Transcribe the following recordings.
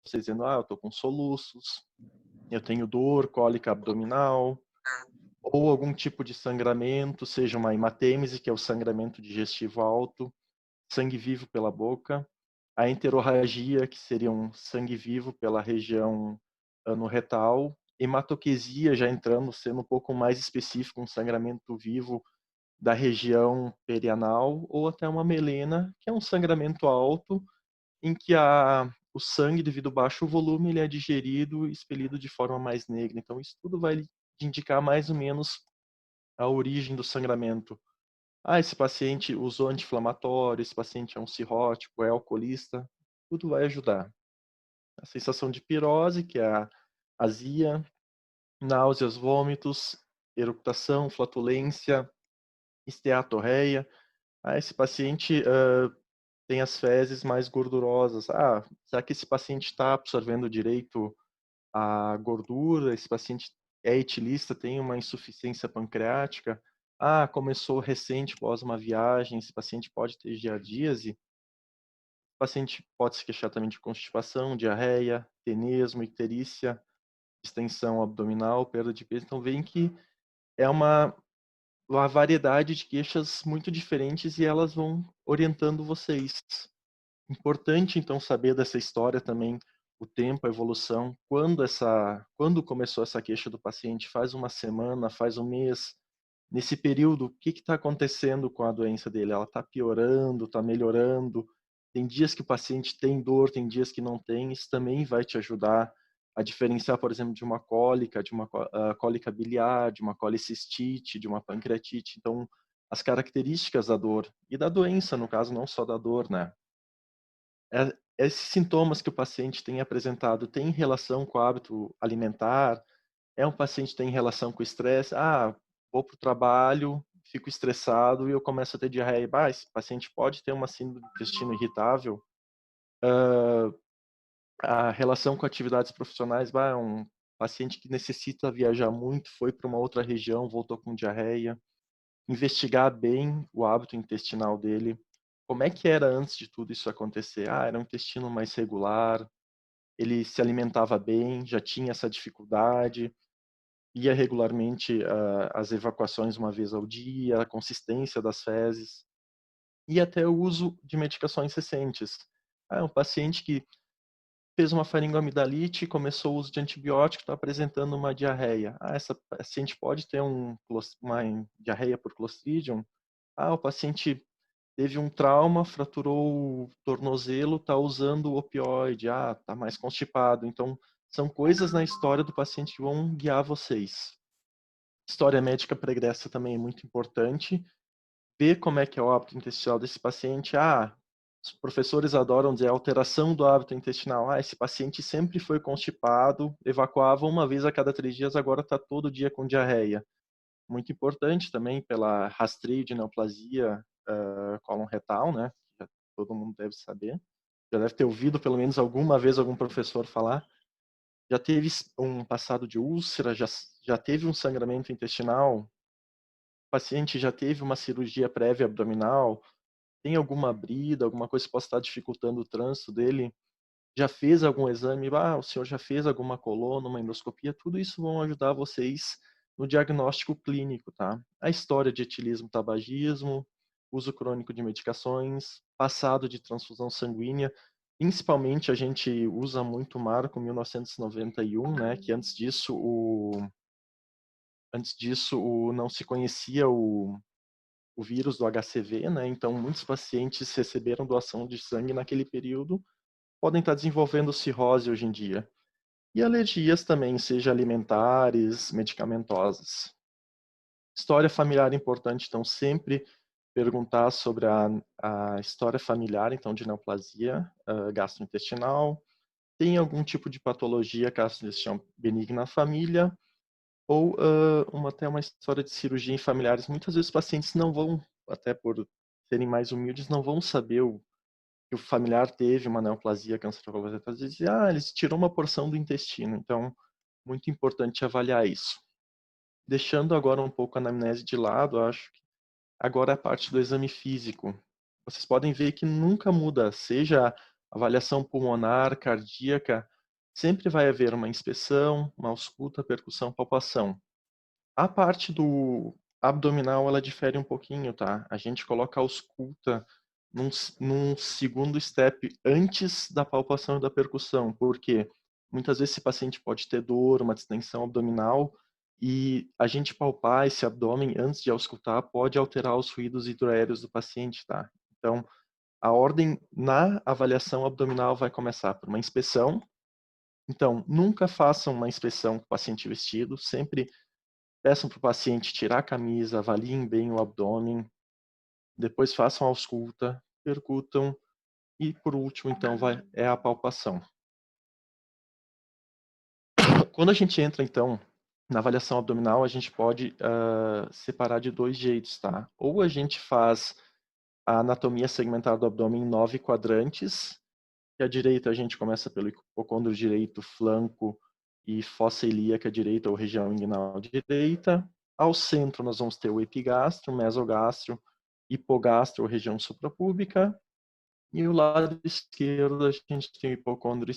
você dizendo, eu estou com soluços, eu tenho dor, cólica abdominal, ou algum tipo de sangramento, seja uma hematêmese, que é o sangramento digestivo alto, sangue vivo pela boca, a enterorragia, que seria um sangue vivo pela região ano-retal, hematoquesia, já entrando, sendo um pouco mais específico, um sangramento vivo da região perianal, ou até uma melena, que é um sangramento alto, em que o sangue, devido ao baixo volume, ele é digerido e expelido de forma mais negra. Então, isso tudo vai indicar mais ou menos a origem do sangramento. Esse paciente usou anti-inflamatório, esse paciente é um cirrótico, é alcoolista, tudo vai ajudar. A sensação de pirose, que é a azia, náuseas, vômitos, eructação, flatulência, esteatorreia. Esse paciente tem as fezes mais gordurosas. Será que esse paciente está absorvendo direito a gordura? Esse paciente é etilista, tem uma insuficiência pancreática? Começou recente, após uma viagem, esse paciente pode ter giardíase. O paciente pode se queixar também de constipação, diarreia, tenesmo, icterícia, distensão abdominal, perda de peso. Então, veem que é uma variedade de queixas muito diferentes e elas vão orientando vocês. Importante, então, saber dessa história também, o tempo, a evolução, quando começou essa queixa do paciente, faz uma semana, faz um mês, nesse período, o que está acontecendo com a doença dele? Ela está piorando, está melhorando? Tem dias que o paciente tem dor, tem dias que não tem, isso também vai te ajudar a diferenciar, por exemplo, de uma cólica, de uma cólica biliar, de uma colicistite, de uma pancreatite. Então, as características da dor e da doença, no caso, não só da dor, né? Esses sintomas que o paciente tem apresentado têm relação com o hábito alimentar? Um paciente que tem relação com o estresse? Vou para o trabalho, fico estressado e eu começo a ter diarreia. Esse paciente pode ter uma síndrome do intestino irritável. A relação com atividades profissionais, um paciente que necessita viajar muito, foi para uma outra região, voltou com diarreia. Investigar bem o hábito intestinal dele. Como é que era antes de tudo isso acontecer? Era um intestino mais regular, ele se alimentava bem, já tinha essa dificuldade, ia regularmente às evacuações uma vez ao dia, a consistência das fezes, e até o uso de medicações recentes. Um paciente que fez uma faringoamidalite, começou o uso de antibiótico, está apresentando uma diarreia. Essa paciente pode ter uma diarreia por Clostridium? O paciente teve um trauma, fraturou o tornozelo, está usando opioide, está mais constipado. Então, são coisas na história do paciente que vão guiar vocês. História médica pregressa também é muito importante. Ver como é que é o hábito intestinal desse paciente. Os professores adoram dizer alteração do hábito intestinal. Esse paciente sempre foi constipado, evacuava uma vez a cada 3 dias, agora está todo dia com diarreia. Muito importante também pela rastreio de neoplasia cólon retal, né? Já todo mundo deve saber. Já deve ter ouvido pelo menos alguma vez algum professor falar. Já teve um passado de úlcera, já teve um sangramento intestinal, o paciente já teve uma cirurgia prévia abdominal, tem alguma brida, alguma coisa que possa estar dificultando o trânsito dele, já fez algum exame, o senhor já fez alguma coluna, uma endoscopia, tudo isso vão ajudar vocês no diagnóstico clínico, tá? A história de etilismo, tabagismo, uso crônico de medicações, passado de transfusão sanguínea, principalmente a gente usa muito o marco 1991, né, que antes disso não se conhecia o vírus do HCV, né? Então muitos pacientes receberam doação de sangue naquele período, podem estar desenvolvendo cirrose hoje em dia. E alergias também, seja alimentares, medicamentosas. História familiar é importante, então sempre perguntar sobre a história familiar, então de neoplasia gastrointestinal, tem algum tipo de patologia gastrointestinal benigna na família, ou até uma história de cirurgia em familiares. Muitas vezes os pacientes não vão, até por serem mais humildes, não vão saber que o familiar teve uma neoplasia cancerosa. Às vezes, eles tirou uma porção do intestino. Então, muito importante avaliar isso. Deixando agora um pouco a anamnese de lado, acho que agora é a parte do exame físico. Vocês podem ver que nunca muda, seja avaliação pulmonar, cardíaca, sempre vai haver uma inspeção, uma ausculta, percussão, palpação. A parte do abdominal, ela difere um pouquinho, tá? A gente coloca a ausculta num segundo step antes da palpação e da percussão, porque muitas vezes esse paciente pode ter dor, uma distensão abdominal, e a gente palpar esse abdômen antes de auscultar pode alterar os ruídos hidroaéreos do paciente, tá? Então, a ordem na avaliação abdominal vai começar por uma inspeção. Então, nunca façam uma inspeção com o paciente vestido, sempre peçam para o paciente tirar a camisa, avaliem bem o abdômen, depois façam a ausculta, percutam e, por último, então, é a palpação. Quando a gente entra, então, na avaliação abdominal, a gente pode separar de dois jeitos, tá? Ou a gente faz a anatomia segmentar do abdômen em 9 quadrantes, que à direita a gente começa pelo hipocôndrio direito, flanco e fossa ilíaca direita ou região inguinal direita. Ao centro nós vamos ter o epigastro, mesogastro, hipogastro ou região suprapúbica. E o lado esquerdo a gente tem o hipocôndrio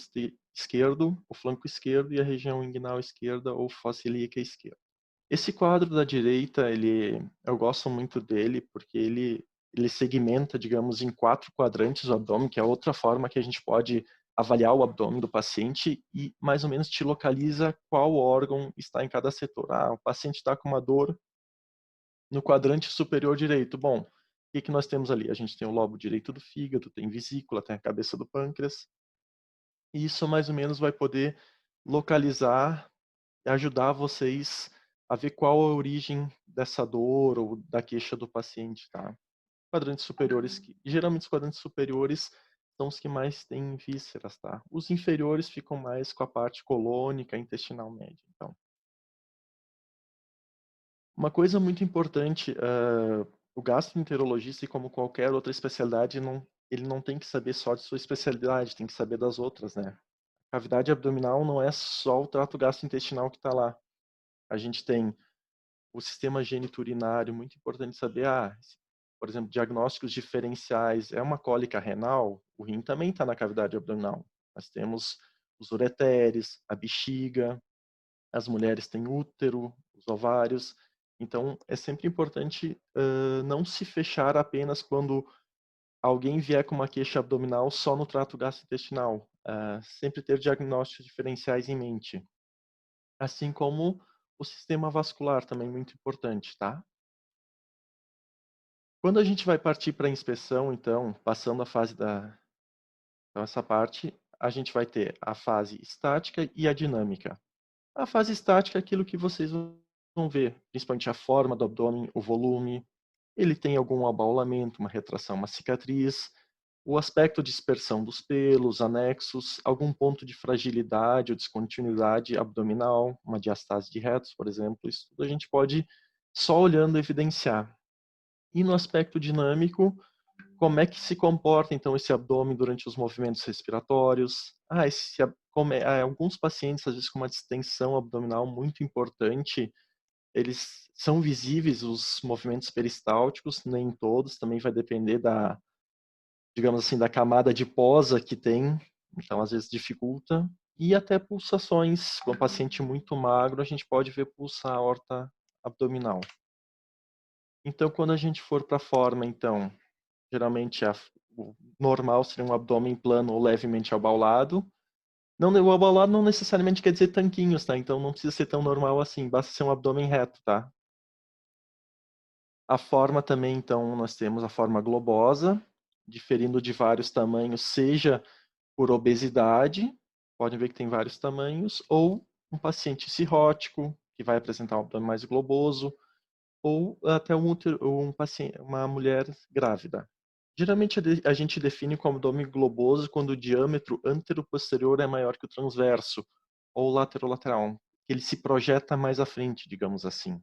esquerdo, o flanco esquerdo e a região inguinal esquerda ou fossa ilíaca esquerda. Esse quadro da direita, eu gosto muito dele porque ele segmenta, digamos, em 4 quadrantes o abdômen, que é outra forma que a gente pode avaliar o abdômen do paciente e mais ou menos te localiza qual órgão está em cada setor. Ah, o paciente está com uma dor no quadrante superior direito. Bom, o que nós temos ali? A gente tem o lobo direito do fígado, tem vesícula, tem a cabeça do pâncreas. E isso mais ou menos vai poder localizar ajudar vocês a ver qual a origem dessa dor ou da queixa do paciente, tá? Quadrantes superiores, geralmente os quadrantes superiores são os que mais têm vísceras, tá? Os inferiores ficam mais com a parte colônica, intestinal média, então. Uma coisa muito importante, o gastroenterologista, e como qualquer outra especialidade, ele não tem que saber só de sua especialidade, tem que saber das outras, né? A cavidade abdominal não é só o trato gastrointestinal que está lá. A gente tem o sistema geniturinário, muito importante saber, por exemplo, diagnósticos diferenciais, é uma cólica renal? O rim também está na cavidade abdominal. Nós temos os ureteres, a bexiga, as mulheres têm útero, os ovários. Então, é sempre importante não se fechar apenas quando alguém vier com uma queixa abdominal só no trato gastrointestinal. Sempre ter diagnósticos diferenciais em mente. Assim como o sistema vascular também muito importante, tá? Quando a gente vai partir para a inspeção, então, passando a fase então, essa parte, a gente vai ter a fase estática e a dinâmica. A fase estática é aquilo que vocês vão ver, principalmente a forma do abdômen, o volume, ele tem algum abaulamento, uma retração, uma cicatriz, o aspecto de dispersão dos pelos, anexos, algum ponto de fragilidade ou descontinuidade abdominal, uma diastase de retos, por exemplo, isso tudo a gente pode, só olhando, evidenciar. E no aspecto dinâmico, como é que se comporta então esse abdômen durante os movimentos respiratórios? Alguns pacientes, às vezes com uma distensão abdominal muito importante, eles são visíveis os movimentos peristálticos, nem todos, também vai depender digamos assim, da camada adiposa que tem, então às vezes dificulta. E até pulsações, com o paciente muito magro, a gente pode ver pulsar a aorta abdominal. Então, quando a gente for para a forma, então, geralmente o normal seria um abdômen plano ou levemente abaulado. Não, o abaulado não necessariamente quer dizer tanquinhos, tá? Então não precisa ser tão normal assim, basta ser um abdômen reto, tá? A forma também, então, nós temos a forma globosa, diferindo de vários tamanhos, seja por obesidade, podem ver que tem vários tamanhos, ou um paciente cirrótico, que vai apresentar um abdômen mais globoso, ou até um paciente, uma mulher grávida. Geralmente a gente define como abdômen globoso quando o diâmetro antero-posterior é maior que o transverso, ou lateral-lateral, que ele se projeta mais à frente, digamos assim.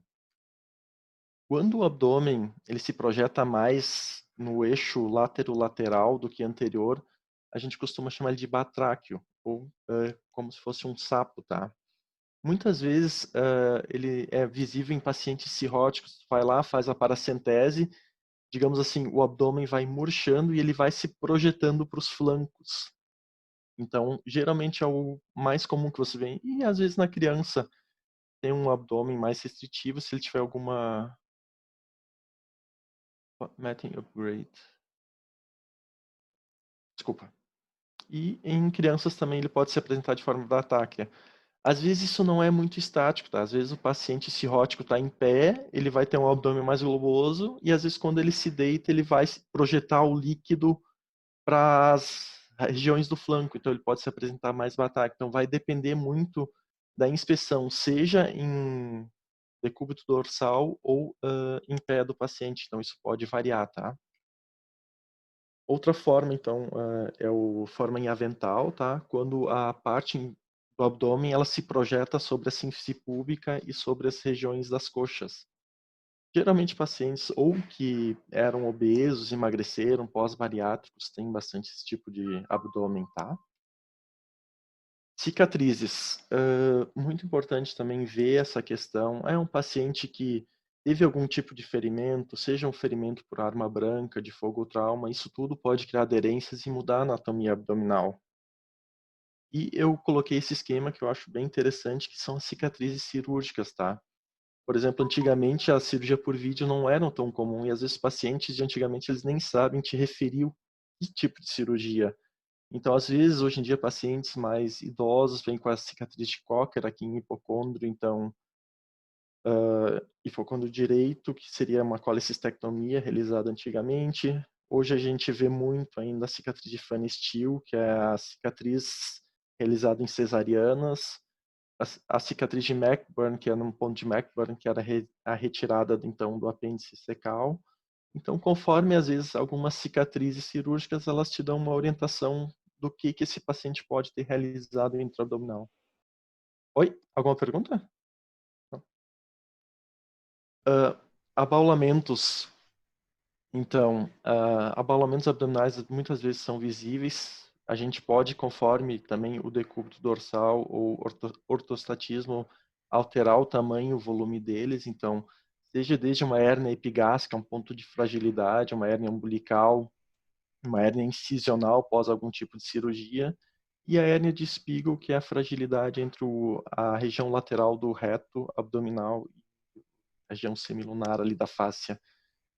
Quando o abdômen ele se projeta mais no eixo látero-lateral do que anterior, a gente costuma chamar ele de batráquio, ou como se fosse um sapo, tá? Muitas vezes ele é visível em pacientes cirróticos, vai lá, faz a paracentese, digamos assim, o abdômen vai murchando e ele vai se projetando para os flancos. Então, geralmente é o mais comum que você vê. E às vezes na criança tem um abdômen mais restritivo se ele tiver alguma Matting upgrade. Desculpa. E em crianças também ele pode se apresentar de forma bratáquea. Às vezes isso não é muito estático, tá? Às vezes o paciente cirrótico está em pé, ele vai ter um abdômen mais globoso e às vezes quando ele se deita ele vai projetar o líquido para as regiões do flanco, então ele pode se apresentar mais bratáqueo. Então vai depender muito da inspeção, seja em decúbito dorsal ou em pé do paciente. Então isso pode variar, tá? Outra forma, então, é a forma em avental, tá? Quando a parte do abdômen ela se projeta sobre a síntese púbica e sobre as regiões das coxas. Geralmente pacientes ou que eram obesos, emagreceram, pós-bariátricos, têm bastante esse tipo de abdômen, tá? Cicatrizes. Muito importante também ver essa questão. É um paciente que teve algum tipo de ferimento, seja um ferimento por arma branca, de fogo ou trauma, isso tudo pode criar aderências e mudar a anatomia abdominal. E eu coloquei esse esquema que eu acho bem interessante, que são as cicatrizes cirúrgicas, tá? Por exemplo, antigamente a cirurgia por vídeo não era tão comum e às vezes os pacientes de antigamente eles nem sabem te referir o que tipo de cirurgia. Então, às vezes, hoje em dia, pacientes mais idosos vêm com a cicatriz de Cocker aqui em hipocôndrio, então, hipocôndrio direito, que seria uma colecistectomia realizada antigamente. Hoje a gente vê muito ainda a cicatriz de Fanny Steele, que é a cicatriz realizada em cesarianas. A cicatriz de McBurn, que é no ponto de McBurn, que era a retirada, então, do apêndice secal. Então, conforme às vezes algumas cicatrizes cirúrgicas, elas te dão uma orientação do que esse paciente pode ter realizado intraabdominal. Oi? Alguma pergunta? Abaulamentos. Então, abaulamentos abdominais muitas vezes são visíveis. A gente pode, conforme também o decúbito dorsal ou ortostatismo, alterar o tamanho e o volume deles. Então, seja desde uma hérnia epigástrica, um ponto de fragilidade, uma hérnia umbilical, uma hérnia incisional após algum tipo de cirurgia, e a hérnia de Spiegel, que é a fragilidade entre a região lateral do reto abdominal e a região semilunar ali da fáscia.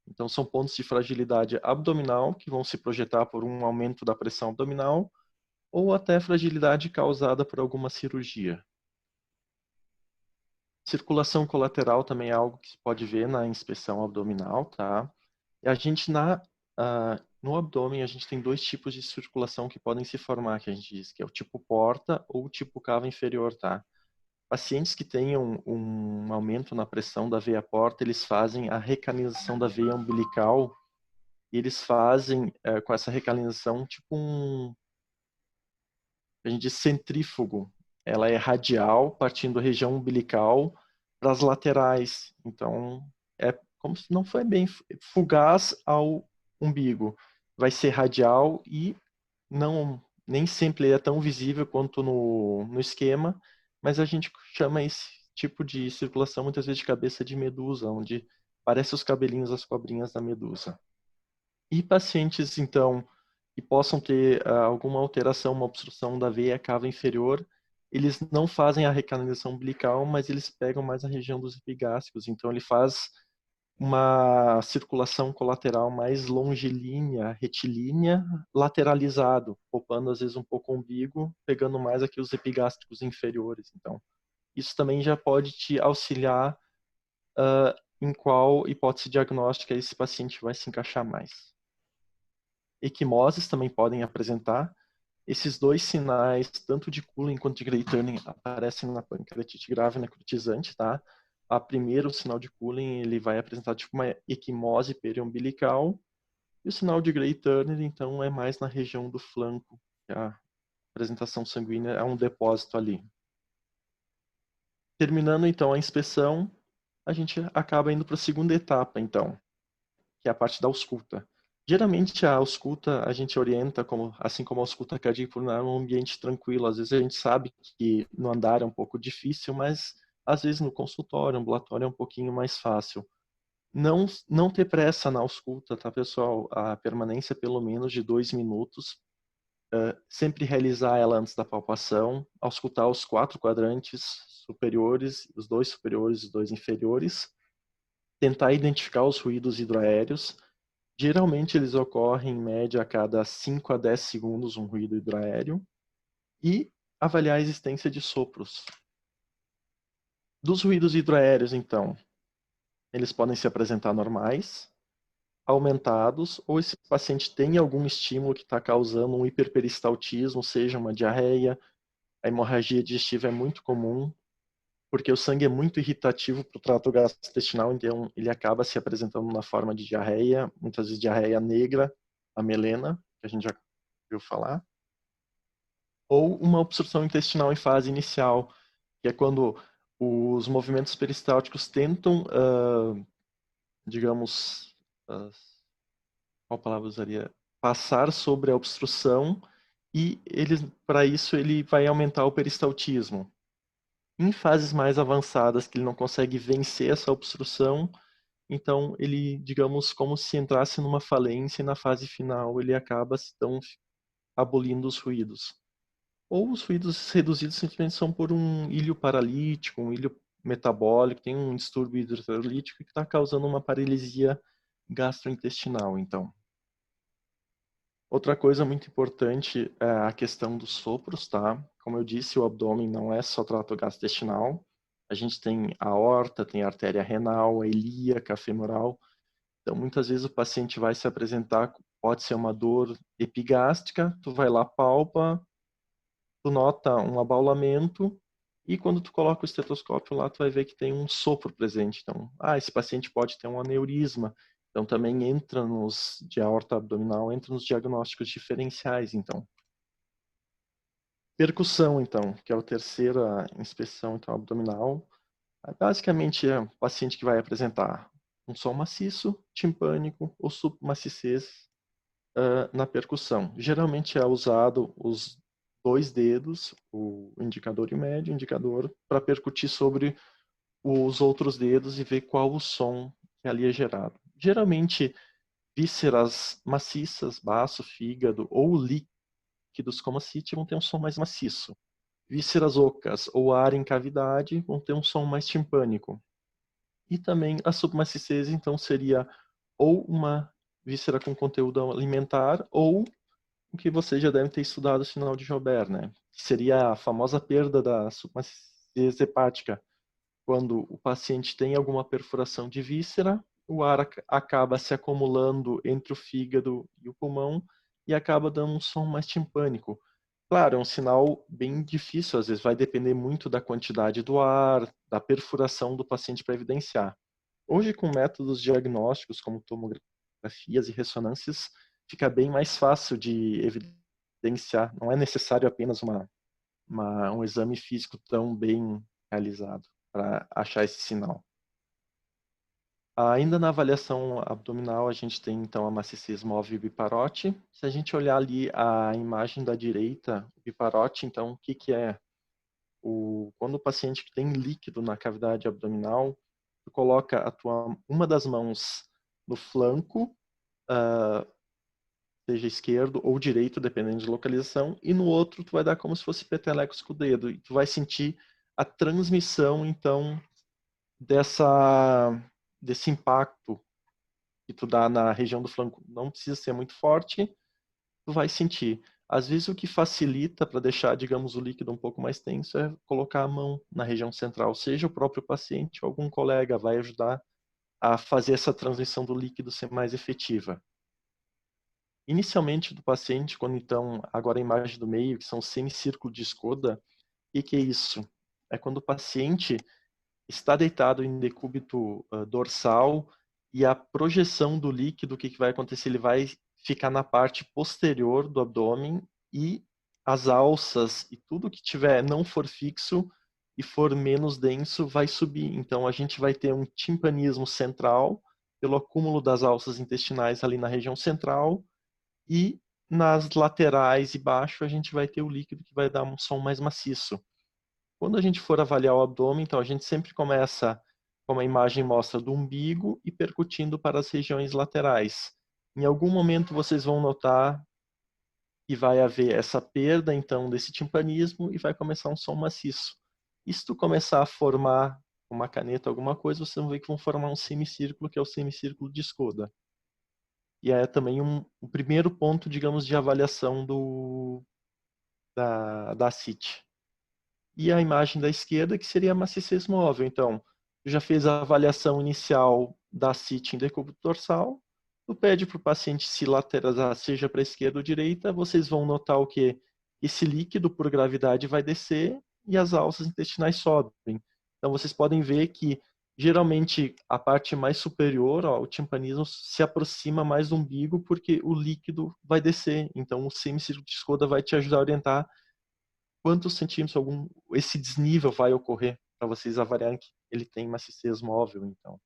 Então, são pontos de fragilidade abdominal que vão se projetar por um aumento da pressão abdominal ou até fragilidade causada por alguma cirurgia. Circulação colateral também é algo que se pode ver na inspeção abdominal, tá? E a gente no abdômen a gente tem dois tipos de circulação que podem se formar, que a gente diz que é o tipo porta ou o tipo cava inferior, tá? Pacientes que tenham um aumento na pressão da veia porta, eles fazem a recanalização da veia umbilical e eles fazem com essa recanalização tipo a gente diz centrífugo. Ela é radial, partindo da região umbilical para as laterais. Então, é como se não foi bem fugaz ao umbigo. Vai ser radial e não nem sempre é tão visível quanto no esquema, mas a gente chama esse tipo de circulação muitas vezes de cabeça de medusa, onde parece os cabelinhos das cobrinhas da medusa. E pacientes, então, que possam ter alguma alteração, uma obstrução da veia cava inferior, eles não fazem a recanalização umbilical, mas eles pegam mais a região dos epigástricos. Então, ele faz uma circulação colateral mais longilínea, retilínea, lateralizado, poupando às vezes um pouco o umbigo, pegando mais aqui os epigástricos inferiores. Então, isso também já pode te auxiliar em qual hipótese diagnóstica esse paciente vai se encaixar mais. Equimoses também podem apresentar. Esses dois sinais, tanto de Cullen quanto de Grey-Turning, aparecem na pancreatite grave necrotizante, tá? A primeiro, o sinal de Cullen, ele vai apresentar tipo uma equimose periumbilical, e o sinal de Grey-Turner, então, é mais na região do flanco, que a apresentação sanguínea é um depósito ali. Terminando, então, a inspeção, a gente acaba indo para a segunda etapa, então, que é a parte da ausculta. Geralmente a ausculta a gente orienta, assim como a ausculta cardiopulmonar, um ambiente tranquilo. Às vezes a gente sabe que no andar é um pouco difícil, mas às vezes no consultório, ambulatório é um pouquinho mais fácil. Não ter pressa na ausculta, tá, pessoal? A permanência é pelo menos de 2 minutos. sempre realizar ela antes da palpação, auscultar os 4 quadrantes superiores, os 2 superiores e os 2 inferiores, tentar identificar os ruídos hidroaéreos. Geralmente eles ocorrem em média a cada 5 a 10 segundos um ruído hidroaéreo, e avaliar a existência de sopros. Dos ruídos hidroaéreos, então, eles podem se apresentar normais, aumentados, ou esse paciente tem algum estímulo que está causando um hiperperistaltismo, seja uma diarreia. A hemorragia digestiva é muito comum, porque o sangue é muito irritativo para o trato gastrointestinal, então ele acaba se apresentando na forma de diarreia, muitas vezes diarreia negra, a melena, que a gente já viu falar, ou uma obstrução intestinal em fase inicial, que é quando os movimentos peristálticos tentam, digamos, qual palavra eu usaria? Passar sobre a obstrução, e para isso ele vai aumentar o peristaltismo. Em fases mais avançadas, que ele não consegue vencer essa obstrução, então ele, digamos, como se entrasse numa falência, e na fase final ele acaba então abolindo os ruídos. Ou os ruídos reduzidos simplesmente são por um ilho paralítico, um ilho metabólico, tem um distúrbio hidrotrolítico que está causando uma paralisia gastrointestinal, então. Outra coisa muito importante é a questão dos sopros, tá? Como eu disse, o abdômen não é só trato gastrointestinal. A gente tem a aorta, tem a artéria renal, a ilíaca, a femoral. Então, muitas vezes o paciente vai se apresentar, pode ser uma dor epigástrica, tu vai lá, palpa, tu nota um abaulamento, e quando tu coloca o estetoscópio lá, tu vai ver que tem um sopro presente. Então, esse paciente pode ter um aneurisma. Então, também entra de aorta abdominal, entra nos diagnósticos diferenciais, então. Percussão, então, que é a terceira inspeção então, abdominal. Basicamente, é um paciente que vai apresentar um som maciço, timpânico ou submaciçez na percussão. Geralmente é usado os 2 dedos, o indicador e o médio, indicador, para percutir sobre os outros dedos e ver qual o som que ali é gerado. Geralmente, vísceras maciças, baço, fígado ou líquidos como a cite vão ter um som mais maciço. Vísceras ocas ou ar em cavidade vão ter um som mais timpânico. E também a submaciçez, então, seria ou uma víscera com conteúdo alimentar ou o que você já deve ter estudado o sinal de Joubert, né? Que seria a famosa perda da submaciez hepática. Quando o paciente tem alguma perfuração de víscera, o ar acaba se acumulando entre o fígado e o pulmão e acaba dando um som mais timpânico. Claro, é um sinal bem difícil, às vezes vai depender muito da quantidade do ar, da perfuração do paciente para evidenciar. Hoje, com métodos diagnósticos como tomografias e ressonâncias, fica bem mais fácil de evidenciar. Não é necessário apenas um exame físico tão bem realizado para achar esse sinal. Ainda na avaliação abdominal, a gente tem então a maciçez móvel e biparote. Se a gente olhar ali a imagem da direita, o biparote, então, o que, que é? Quando o paciente tem líquido na cavidade abdominal, tu coloca uma das mãos no flanco, seja esquerdo ou direito, dependendo de localização, e no outro tu vai dar como se fosse petelecos com o dedo, e tu vai sentir a transmissão, então, desse impacto que tu dá na região do flanco. Não precisa ser muito forte, tu vai sentir. Às vezes o que facilita para deixar, digamos, o líquido um pouco mais tenso é colocar a mão na região central, seja o próprio paciente ou algum colega, vai ajudar a fazer essa transmissão do líquido ser mais efetiva. Inicialmente do paciente, quando então, agora a imagem do meio, que são semicírculo de Skoda, o que é isso? É quando o paciente está deitado em decúbito dorsal e a projeção do líquido, o que vai acontecer? Ele vai ficar na parte posterior do abdômen e as alças e tudo que tiver não for fixo e for menos denso vai subir. Então a gente vai ter um timpanismo central pelo acúmulo das alças intestinais ali na região central, e nas laterais e baixo a gente vai ter o líquido que vai dar um som mais maciço. Quando a gente for avaliar o abdômen, então a gente sempre começa, como a imagem mostra, do umbigo e percutindo para as regiões laterais. Em algum momento vocês vão notar e vai haver essa perda, então, desse timpanismo e vai começar um som maciço. E se tu começar a formar uma caneta, alguma coisa, vocês vão ver que vão formar um semicírculo, que é o semicírculo de Skoda. E é também o primeiro ponto, digamos, de avaliação da CIT. E a imagem da esquerda, que seria a maciez móvel. Então, tu já fez a avaliação inicial da CIT em decúbito dorsal, tu pede para o paciente se lateralizar, seja para a esquerda ou direita, vocês vão notar o que? Esse líquido, por gravidade, vai descer e as alças intestinais sobem. Então, vocês podem ver que, geralmente, a parte mais superior, ó, o timpanismo, se aproxima mais do umbigo, porque o líquido vai descer. Então, o semicírculo de Skoda vai te ajudar a orientar quantos centímetros esse desnível vai ocorrer, para vocês avaliarem que ele tem maciez móvel, então.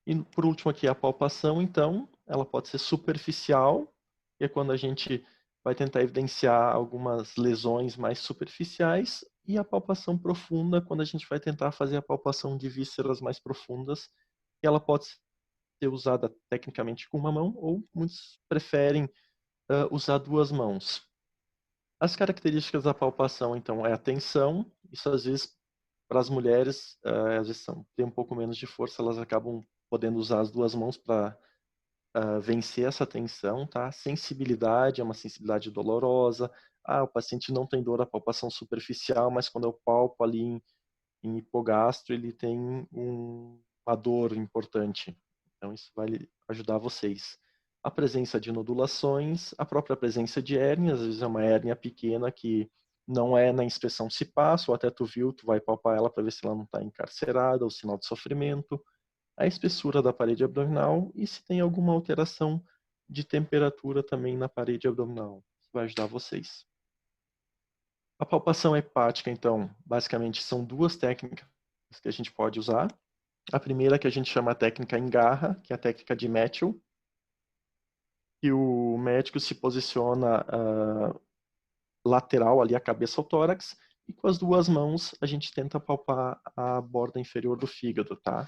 E por último aqui a palpação, então, ela pode ser superficial, que é quando a gente vai tentar evidenciar algumas lesões mais superficiais, e a palpação profunda, quando a gente vai tentar fazer a palpação de vísceras mais profundas, que ela pode ser usada tecnicamente com uma mão, ou muitos preferem usar duas mãos. As características da palpação, então, é a tensão. Isso, às vezes, para as mulheres, às vezes tem um pouco menos de força, elas acabam podendo usar as duas mãos para vencer essa tensão, tá? Sensibilidade, é uma sensibilidade dolorosa. O paciente não tem dor, a palpação superficial, mas quando eu palpo ali em hipogastro, ele tem uma dor importante. Então, isso vai ajudar vocês. A presença de nodulações, a própria presença de hérnia, às vezes é uma hérnia pequena que não é na inspeção se passa, ou até tu viu, tu vai palpar ela para ver se ela não está encarcerada, ou sinal de sofrimento. A espessura da parede abdominal e se tem alguma alteração de temperatura também na parede abdominal. Isso vai ajudar vocês. A palpação hepática, então, basicamente são duas técnicas que a gente pode usar. A primeira que a gente chama a técnica em garra, que é a técnica de Matthew, que o médico se posiciona lateral ali a cabeça ao tórax e com as duas mãos a gente tenta palpar a borda inferior do fígado, tá?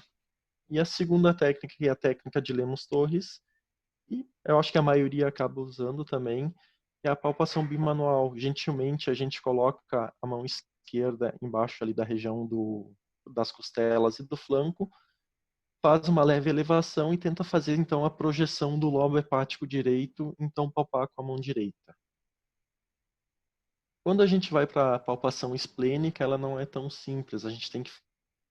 E a segunda técnica, que é a técnica de Lemos-Torres, e eu acho que a maioria acaba usando também, é a palpação bimanual. Gentilmente a gente coloca a mão esquerda embaixo ali da região das costelas e do flanco, faz uma leve elevação e tenta fazer então a projeção do lobo hepático direito, então palpar com a mão direita. Quando a gente vai para a palpação esplênica, ela não é tão simples, a gente tem que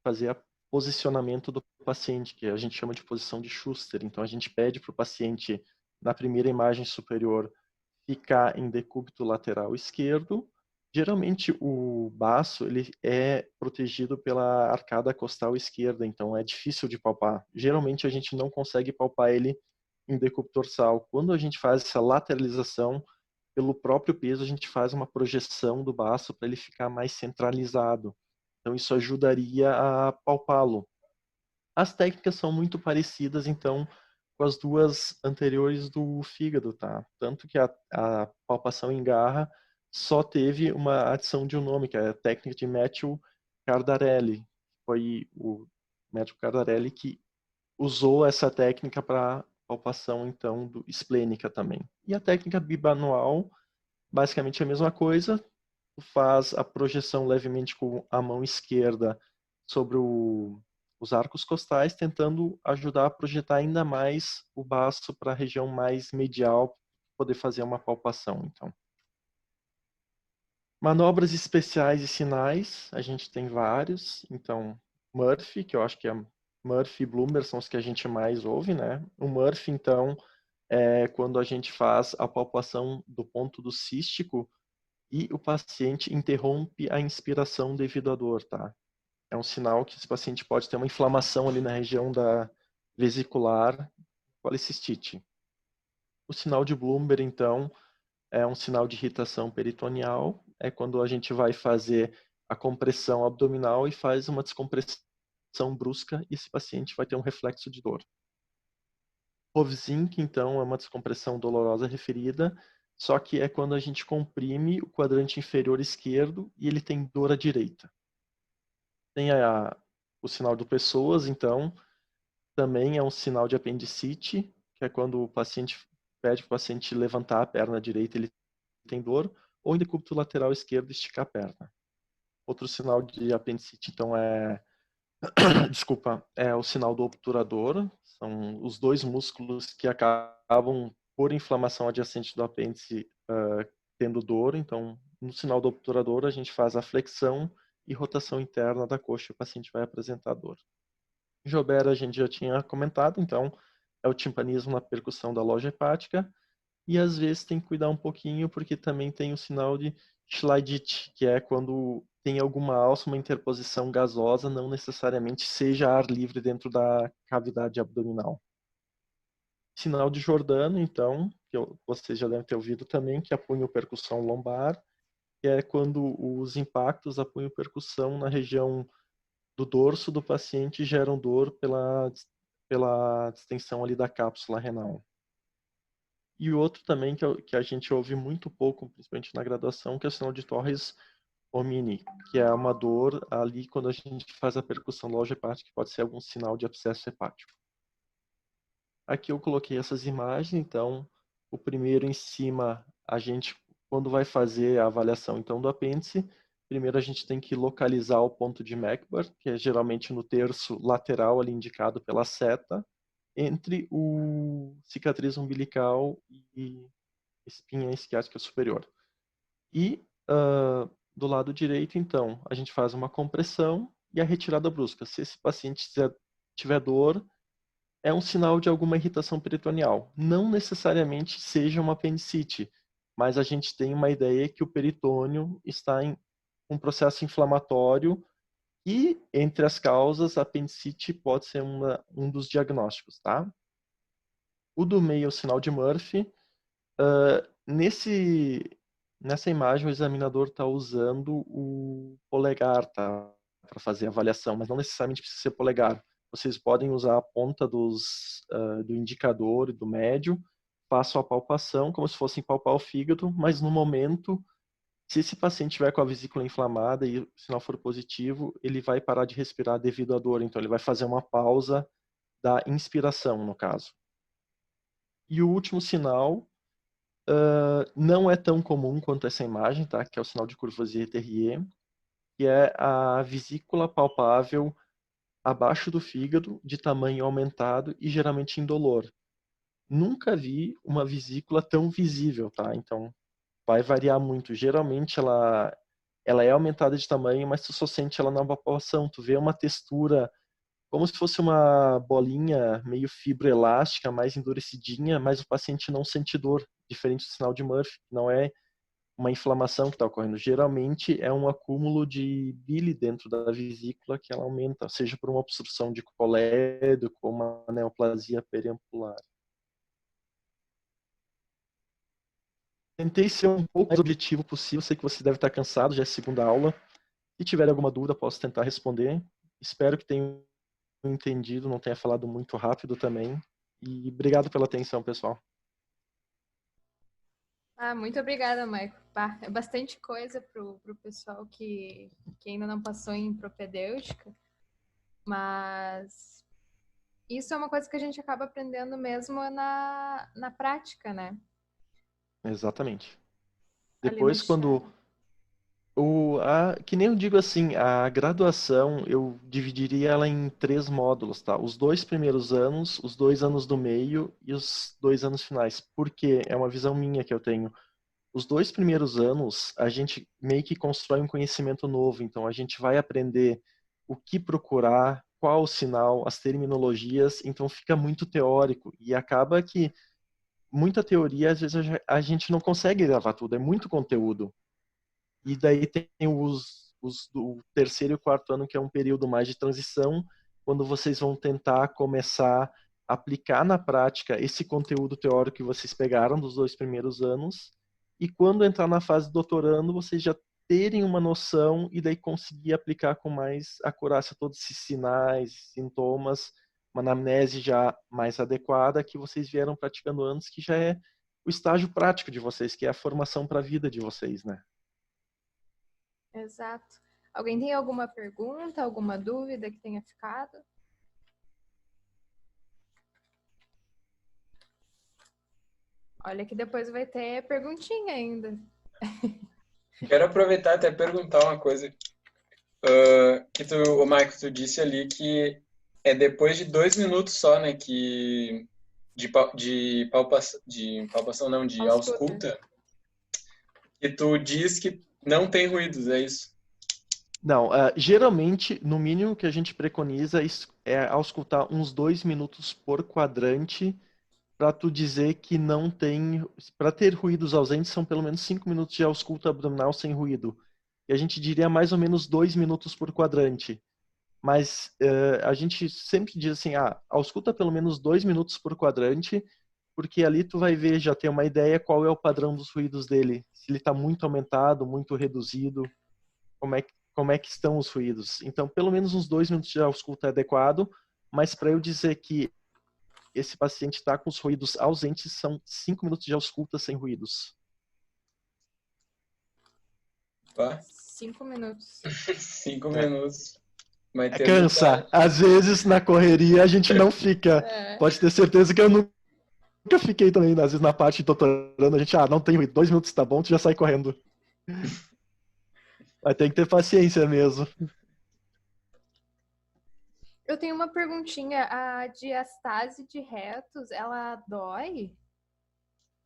fazer o posicionamento do paciente, que a gente chama de posição de Schuster. Então a gente pede para o paciente, na primeira imagem superior, ficar em decúbito lateral esquerdo. Geralmente o baço ele é protegido pela arcada costal esquerda, então é difícil de palpar. Geralmente a gente não consegue palpar ele em decúbito dorsal. Quando a gente faz essa lateralização, pelo próprio peso, a gente faz uma projeção do baço para ele ficar mais centralizado. Então isso ajudaria a palpá-lo. As técnicas são muito parecidas, então, com as duas anteriores do fígado, tá? Tanto que a palpação em garra só teve uma adição de um nome, que é a técnica de Matthew Cardarelli. Foi o Matthew Cardarelli que usou essa técnica para palpação, então, esplênica também. E a técnica bimanual, basicamente a mesma coisa, tu faz a projeção levemente com a mão esquerda sobre os arcos costais, tentando ajudar a projetar ainda mais o baço para a região mais medial, poder fazer uma palpação, então. Manobras especiais e sinais, a gente tem vários, então, Murphy, que eu acho que é Murphy e Bloomberg são os que a gente mais ouve, né? O Murphy, então, é quando a gente faz a palpação do ponto do cístico e o paciente interrompe a inspiração devido à dor, tá? É um sinal que esse paciente pode ter uma inflamação ali na região da vesicular policistite. O sinal de Bloomberg, então, é um sinal de irritação peritoneal, é quando a gente vai fazer a compressão abdominal e faz uma descompressão brusca e esse paciente vai ter um reflexo de dor. Povzink, então, é uma descompressão dolorosa referida, só que é quando a gente comprime o quadrante inferior esquerdo e ele tem dor à direita. Tem o sinal do Pessoas, então, também é um sinal de apendicite, que é quando o paciente pede para o paciente levantar a perna direita, ele tem dor, ou em decúbito lateral esquerdo, esticar a perna. Outro sinal de apendicite, então, desculpa, é o sinal do obturador. São os dois músculos que acabam, por inflamação adjacente do apêndice, tendo dor. Então, no sinal do obturador, a gente faz a flexão e rotação interna da coxa, o paciente vai apresentar dor. Jobera a gente já tinha comentado, então é o timpanismo na percussão da loja hepática, e às vezes tem que cuidar um pouquinho porque também tem o sinal de Schleidite, que é quando tem alguma alça, uma interposição gasosa, não necessariamente seja ar livre dentro da cavidade abdominal. Sinal de Jordano, então, que vocês já devem ter ouvido também, que é a punho-percussão lombar, que é quando os impactos, a punho-percussão na região do dorso do paciente geram dor pela distensão ali da cápsula renal. E o outro também que a gente ouve muito pouco, principalmente na graduação, que é o sinal de Torres Omini, que é uma dor ali quando a gente faz a percussão logo hepática, que pode ser algum sinal de abscesso hepático. Aqui eu coloquei essas imagens, então, o primeiro em cima, a gente, quando vai fazer a avaliação então do apêndice, primeiro a gente tem que localizar o ponto de Mechbar, que é geralmente no terço lateral ali indicado pela seta, entre o cicatriz umbilical e espinha isquiática superior. E do lado direito, então, a gente faz uma compressão e a retirada brusca. Se esse paciente tiver dor, é um sinal de alguma irritação peritoneal. Não necessariamente seja uma apendicite, mas a gente tem uma ideia que o peritônio está em um processo inflamatório e, entre as causas, a apendicite pode ser um dos diagnósticos, tá? O do meio é o sinal de Murphy. Nessa imagem, o examinador está usando o polegar, tá? Para fazer a avaliação, mas não necessariamente precisa ser polegar. Vocês podem usar a ponta do indicador e do médio, façam a palpação como se fossem palpar o fígado, mas no momento, se esse paciente tiver com a vesícula inflamada e o sinal for positivo, ele vai parar de respirar devido à dor, então ele vai fazer uma pausa da inspiração, no caso. E o último sinal não é tão comum quanto essa imagem, tá? Que é o sinal de Courvoisier-Terrier, que é a vesícula palpável abaixo do fígado, de tamanho aumentado e geralmente indolor. Nunca vi uma vesícula tão visível, tá? Então, vai variar muito. Geralmente, ela é aumentada de tamanho, mas tu só sente ela na palpação. Tu vê uma textura como se fosse uma bolinha meio fibroelástica, mais endurecidinha, mas o paciente não sente dor, diferente do sinal de Murphy, que não é uma inflamação que está ocorrendo. Geralmente é um acúmulo de bile dentro da vesícula que ela aumenta, seja por uma obstrução de colédoco ou uma neoplasia periampular. Tentei ser um pouco mais objetivo possível, sei que você deve estar cansado, já é segunda aula. Se tiver alguma dúvida, posso tentar responder. Espero que tenham entendido, não tenha falado muito rápido também. E obrigado pela atenção, pessoal. Muito obrigada, Maico. É bastante coisa para o pessoal que ainda não passou em propedêutica, mas isso é uma coisa que a gente acaba aprendendo mesmo na prática, né? Exatamente. Ali no Depois, quando chão. que nem eu digo assim, a graduação eu dividiria ela em 3 módulos, tá? Os 2 primeiros anos, os 2 anos do meio e os 2 anos finais. Porque é uma visão minha que eu tenho. Os 2 primeiros anos, a gente meio que constrói um conhecimento novo. Então, a gente vai aprender o que procurar, qual o sinal, as terminologias. Então, fica muito teórico. E acaba que muita teoria, às vezes, a gente não consegue gravar tudo. É muito conteúdo. E daí tem os do terceiro e quarto ano, que é um período mais de transição, quando vocês vão tentar começar a aplicar na prática esse conteúdo teórico que vocês pegaram dos 2 primeiros anos. E quando entrar na fase doutorando, vocês já terem uma noção e daí conseguir aplicar com mais acurácia todos esses sinais, sintomas, uma anamnese já mais adequada que vocês vieram praticando antes, que já é o estágio prático de vocês, que é a formação para a vida de vocês, né? Exato. Alguém tem alguma pergunta, alguma dúvida que tenha ficado? Olha que depois vai ter perguntinha ainda. Quero aproveitar até perguntar uma coisa. Que o Michael, tu disse ali que é depois de 2 minutos só, né, que de palpação não, de Ausculta. ausculta, que tu diz que não tem ruídos, é isso? Não, geralmente, no mínimo que a gente preconiza é auscultar uns 2 minutos por quadrante para tu dizer que não tem. Para ter ruídos ausentes, são pelo menos 5 minutos de ausculta abdominal sem ruído. E a gente diria mais ou menos 2 minutos por quadrante. Mas a gente sempre diz assim, ausculta pelo menos 2 minutos por quadrante, porque ali tu vai ver, já ter uma ideia qual é o padrão dos ruídos dele. Se ele está muito aumentado, muito reduzido, como é que estão os ruídos. Então, pelo menos uns 2 minutos de ausculta é adequado, mas para eu dizer que esse paciente está com os ruídos ausentes, são 5 minutos de ausculta sem ruídos. Tá? 5 minutos. 5 minutos. Mas Cansa. Às vezes, na correria, a gente não fica. Pode ter certeza que eu nunca fiquei também. Às vezes, na parte de doutorando, a gente, não tem ruído. 2 minutos tá bom, tu já sai correndo. Mas tem que ter paciência mesmo. Eu tenho uma perguntinha. A diastase de retos, ela dói?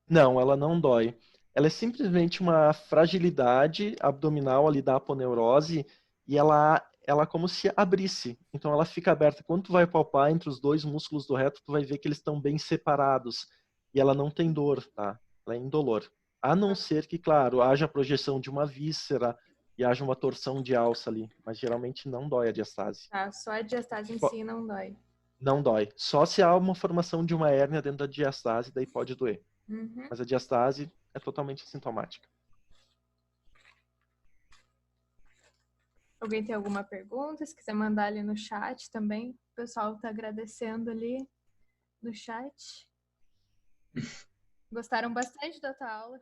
Não, ela não dói. Ela é simplesmente uma fragilidade abdominal ali da aponeurose e ela como se abrisse. Então ela fica aberta. Quando tu vai palpar entre os dois músculos do reto, tu vai ver que eles estão bem separados. E ela não tem dor, tá? Ela é indolor. A não ser que, claro, haja projeção de uma víscera e haja uma torção de alça ali. Mas geralmente não dói a diastase. Tá, só a diastase em si não dói. Não dói. Só se há uma formação de uma hérnia dentro da diastase, daí pode doer. Uhum. Mas a diastase é totalmente assintomática. Alguém tem alguma pergunta? Se quiser mandar ali no chat também. O pessoal tá agradecendo ali no chat. Gostaram bastante da tua aula?